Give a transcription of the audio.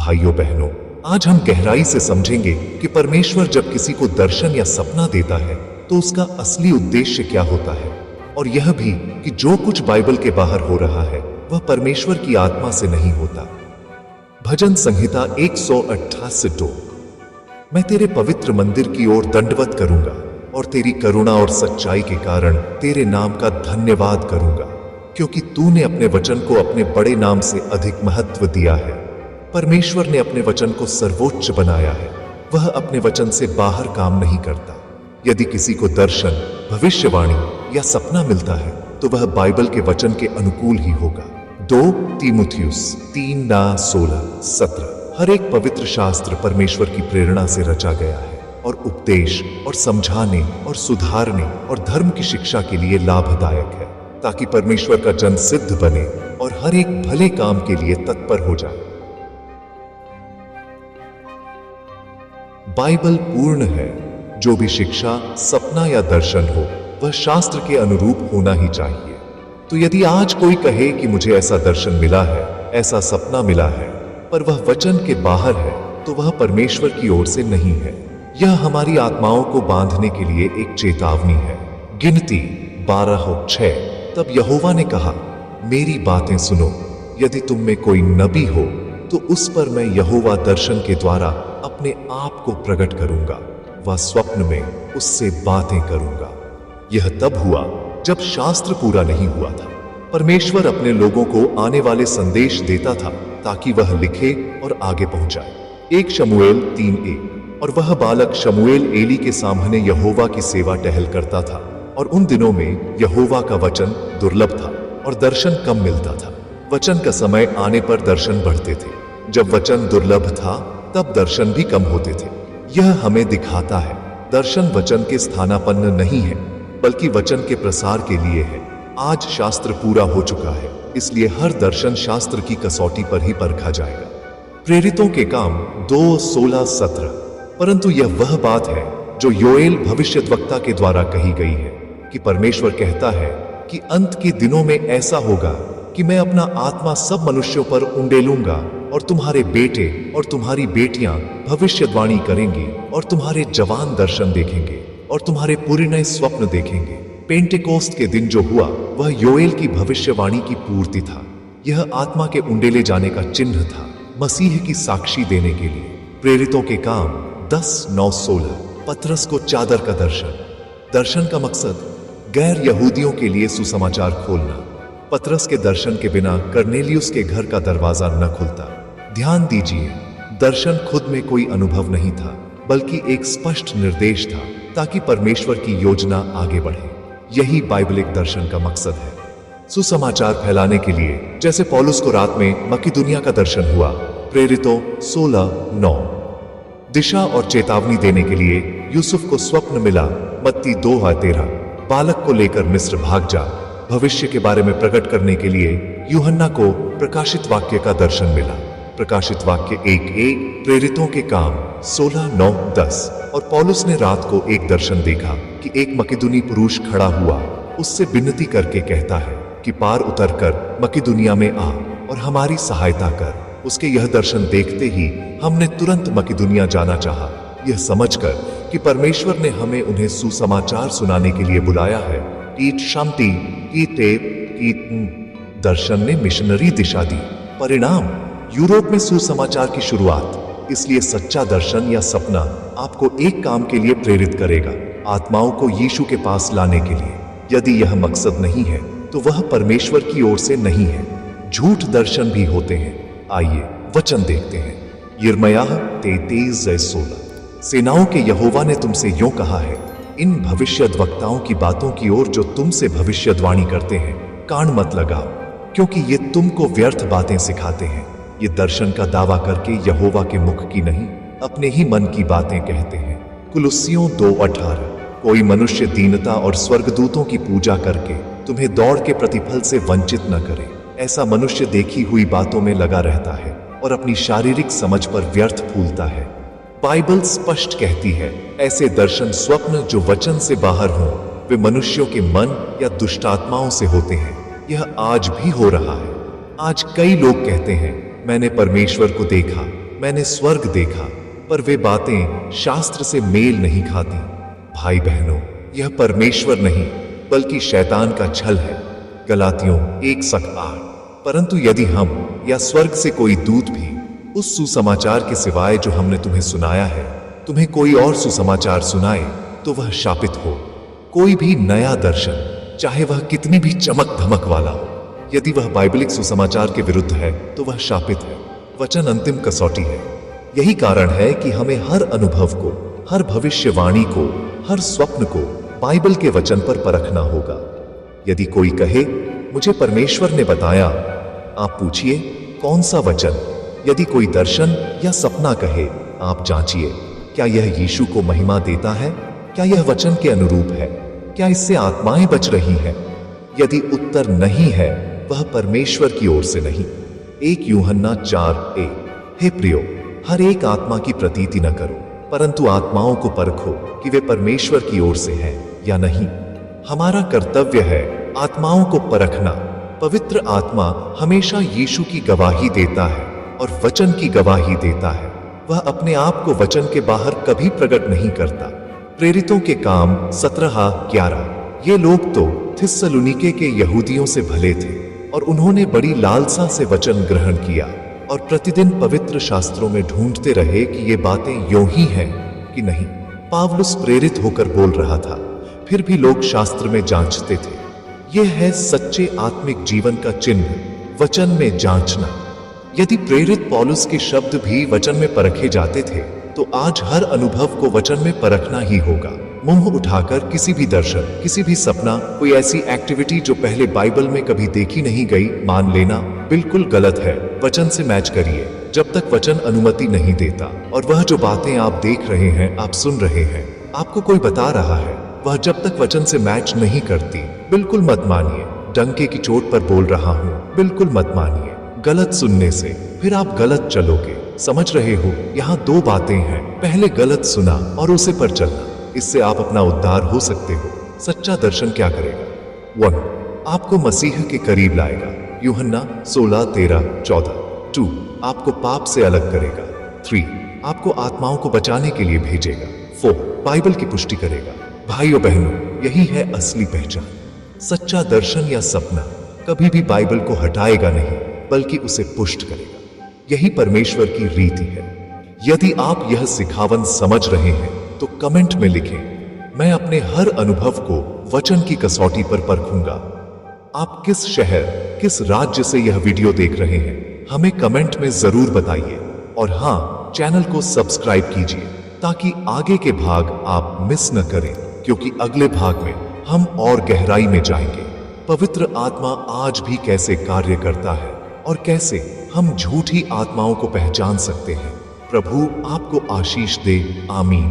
भाइयों बहनों, आज हम गहराई से समझेंगे कि परमेश्वर जब किसी को दर्शन या सपना देता है तो उसका असली उद्देश्य क्या होता है, और यह भी कि जो कुछ बाइबल के बाहर हो रहा है वह परमेश्वर की आत्मा से नहीं होता। भजन संहिता 128। मैं तेरे पवित्र मंदिर की ओर दंडवत करूंगा और तेरी करुणा और सच्चाई के कारण तेरे नाम का धन्यवाद करूंगा, क्योंकि तूने अपने वचन को अपने बड़े नाम से अधिक महत्व दिया है। परमेश्वर ने अपने वचन को सर्वोच्च बनाया है। वह अपने वचन से बाहर काम नहीं करता। यदि किसी को दर्शन, भविष्यवाणी या सपना मिलता है तो वह बाइबल के वचन के अनुकूल ही होगा। 2 तीमुथियुस 3:16-17। हर एक पवित्र शास्त्र परमेश्वर की प्रेरणा से रचा गया है और उपदेश और समझाने और सुधारने और धर्म की शिक्षा के लिए लाभदायक है, ताकि परमेश्वर का जन सिद्ध बने और हर एक भले काम के लिए तत्पर हो जाए। बाइबल पूर्ण है। जो भी शिक्षा, सपना या दर्शन हो वह शास्त्र के अनुरूप होना ही चाहिए। तो यदि आज कोई कहे कि मुझे ऐसा दर्शन मिला है, ऐसा सपना मिला है, पर वह वचन के बाहर है, तो वह परमेश्वर की ओर से नहीं है। यह हमारी आत्माओं को बांधने के लिए एक चेतावनी है। गिनती 12:6। तब यहोवा ने कहा, मेरी बातें सुनो, यदि तुम में कोई नबी हो तो उस पर मैं यहोवा दर्शन के द्वारा अपने आप को प्रकट करूंगा, वह स्वप्न में उससे बातें करूंगा। यह तब हुआ जब शास्त्र पूरा नहीं हुआ था। परमेश्वर अपने लोगों को आने वाले संदेश देता था ताकि वह लिखे और आगे पहुंचाए। 1 शमूएल 3:1। और वह बालक शमूएल एली के सामने यहोवा की सेवा टहल करता था, और उन दिनों में यहोवा का वचन दुर्लभ था और दर्शन कम मिलता था। वचन का समय आने पर दर्शन बढ़ते थे। जब वचन दुर्लभ था तब दर्शन भी कम होते थे। यह हमें दिखाता है दर्शन वचन के स्थानापन्न नहीं है, बल्कि वचन के प्रसार के लिए है। आज शास्त्र पूरा हो चुका है, इसलिए हर दर्शन शास्त्र की कसौटी पर ही परखा जाएगा। प्रेरितों के काम 2:16-17। परंतु यह वह बात है जो योएल भविष्यद्वक्ता के द्वारा कही गई है कि परमेश्वर कहता है कि अंत के दिनों में ऐसा होगा कि मैं अपना आत्मा सब मनुष्यों पर उंडेलूंगा, और तुम्हारे बेटे और तुम्हारी बेटियां भविष्यवाणी करेंगी, और तुम्हारे जवान दर्शन देखेंगे, और तुम्हारे पुरने स्वप्न देखेंगे। पेंटेकोस्ट के दिन जो हुआ वह योएल की भविष्यवाणी की पूर्ति था। यह आत्मा के उंडेले जाने का चिन्ह था, मसीह की साक्षी देने के लिए। प्रेरितों के काम 10:9-16। पतरस को चादर का दर्शन। दर्शन का मकसद गैर यहूदियों के लिए सुसमाचार खोलना। पतरस के दर्शन के बिना कर्नेलियुस के घर का दरवाजा न खुलता। ध्यान दीजिए, दर्शन खुद में कोई अनुभव नहीं था, बल्कि एक स्पष्ट निर्देश था ताकि परमेश्वर की योजना आगे बढ़े। यही बाइबलिक दर्शन का मकसद है। सुसमाचार फैलाने के लिए, जैसे पौलुस को रात में मकिदुनिया का दर्शन हुआ, प्रेरितों 16:9। दिशा और चेतावनी देने के लिए यूसुफ को स्वप्न मिला, मत्ती 2:13। बालक को लेकर मिस्र भाग जा, भविष्य के बारे में प्रकट करने के लिए यूहन्ना को प्रकाशित वाक्य का दर्शन मिला, प्रकाशित वाक्य 1:1। प्रेरितों के काम 16:9-10। और पौलुस ने रात को एक दर्शन देखा कि एक मकिदुनी पुरुष खड़ा हुआ, उससे विनती करके कहता है कि पार उतरकर मकिदुनिया में आ और हमारी सहायता कर। उसके यह दर्शन देखते ही हमने तुरंत मकिदुनिया जाना चाहा, यह समझकर कि परमेश्वर ने हमें उन्हें सुसमाचार सुनाने के लिए बुलाया है। दर्शन ने मिशनरी दिशा दी। परिणाम, यूरोप में सुसमाचार की शुरुआत। इसलिए सच्चा दर्शन या सपना आपको एक काम के लिए प्रेरित करेगा, आत्माओं को यीशु के पास लाने के लिए। यदि यह मकसद नहीं है तो वह परमेश्वर की ओर से नहीं है। झूठ दर्शन भी होते हैं। आइए वचन देखते हैं। यिर्मयाह 33:16। सेनाओं के यहोवा ने तुमसे यूं कहा है, इन भविष्यद्वक्ताओं की बातों की ओर जो तुमसे भविष्यवाणी करते हैं कान मत लगाओ, क्योंकि ये तुमको व्यर्थ बातें सिखाते हैं। ये दर्शन का दावा करके यहोवा के मुख की नहीं, अपने ही मन की बातें कहते हैं। कुलुस्सियों 2:18। कोई मनुष्य दीनता और स्वर्गदूतों की पूजा करके तुम्हें दौड़ के प्रतिफल से वंचित न करे। ऐसा मनुष्य देखी हुई बातों में लगा रहता है और अपनी शारीरिक समझ पर व्यर्थ फूलता है। बाइबल स्पष्ट कहती है, ऐसे दर्शन स्वप्न जो वचन से बाहर हों, वे मनुष्यों के मन या दुष्टात्माओं से होते हैं। यह आज भी हो रहा है। आज कई लोग कहते हैं, मैंने परमेश्वर को देखा, मैंने स्वर्ग देखा, पर वे बातें शास्त्र से मेल नहीं खाती। भाई बहनों, यह परमेश्वर नहीं बल्कि शैतान का छल है। गलातियों 1:8। परंतु यदि हम या स्वर्ग से कोई दूत भी उस सुसमाचार के सिवाय जो हमने तुम्हें सुनाया है, तुम्हें कोई और सुसमाचार सुनाए, तो वह शापित हो। कोई भी नया दर्शन, चाहे वह कितनी भी चमक धमक वाला हो, यदि वह बाइबलिक सुसमाचार के विरुद्ध है तो वह शापित है। वचन अंतिम कसौटी है। यही कारण है कि हमें हर अनुभव को, हर भविष्यवाणी को, हर स्वप्न को बाइबल के वचन पर परखना होगा। यदि कोई कहे मुझे परमेश्वर ने बताया, आप पूछिए कौन सा वचन। यदि कोई दर्शन या सपना कहे, आप जांचिए क्या यह यीशु को महिमा देता है, क्या यह वचन के अनुरूप है, क्या इससे आत्माएं बच रही हैं। यदि उत्तर नहीं है, वह परमेश्वर की ओर से नहीं। 1 यूहन्ना 4:1। हे प्रियो, हर एक आत्मा की प्रतीति न करो, परंतु आत्माओं को परखो कि वे परमेश्वर की ओर से हैं या नहीं। हमारा कर्तव्य है आत्माओं को परखना। पवित्र आत्मा हमेशा यीशु की गवाही देता है और वचन की गवाही देता है। वह अपने आप को वचन के बाहर कभी प्रकट नहीं करता। प्रेरितों के काम 17:11। ये लोग तो थिस्सलुनीके के यहूदियों से भले थे और उन्होंने बड़ी लालसा से वचन ग्रहण किया और प्रतिदिन पवित्र शास्त्रों में ढूंढते रहे कि ये बातें यूं ही हैं कि नहीं। पावलुस प्रेरित होकर बोल रहा था, फिर भी लोग शास्त्र में जांचते थे। यह है सच्चे आत्मिक जीवन का चिन्ह, वचन में जांचना। यदि प्रेरित पौलुस के शब्द भी वचन में परखे जाते थे, तो आज हर अनुभव को वचन में परखना ही होगा। मुंह उठाकर किसी भी दर्शन, किसी भी सपना, कोई ऐसी एक्टिविटी जो पहले बाइबल में कभी देखी नहीं गई, मान लेना बिल्कुल गलत है। वचन से मैच करिए जब तक वचन अनुमति नहीं देता। और वह जो बातें आप देख रहे हैं, आप सुन रहे हैं, आपको कोई बता रहा है, वह जब तक वचन से मैच नहीं करती, बिल्कुल मत मानिए। डंके की चोट पर बोल रहा हूं, बिल्कुल मत मानिए। गलत सुनने से फिर आप गलत चलोगे। समझ रहे हो? यहाँ 2 बातें हैं। पहले गलत सुना और उसे पर चलना, इससे आप अपना उद्धार हो सकते हो। सच्चा दर्शन क्या करेगा? 1. आपको मसीह के करीब लाएगा, यूहन्ना 16:13-14। 2. आपको पाप से अलग करेगा। 3. आपको आत्माओं को बचाने के लिए भेजेगा। 4. बाइबल की पुष्टि करेगा। भाइयों बहनों, यही है असली पहचान। सच्चा दर्शन या सपना कभी भी बाइबल को हटाएगा नहीं, बल्कि उसे पुष्ट करेगा। यही परमेश्वर की रीति है। यदि आप यह सिखावन समझ रहे हैं तो कमेंट में लिखें, मैं अपने हर अनुभव को वचन की कसौटी पर परखूंगा। आप किस शहर, किस राज्य से यह वीडियो देख रहे हैं, हमें कमेंट में जरूर बताइए। और हाँ, चैनल को सब्सक्राइब कीजिए ताकि आगे के भाग आप मिस न करें, क्योंकि अगले भाग में हम और गहराई में जाएंगे। पवित्र आत्मा आज भी कैसे कार्य करता है और कैसे हम झूठी आत्माओं को पहचान सकते हैं। प्रभु आपको आशीष दे। आमीन।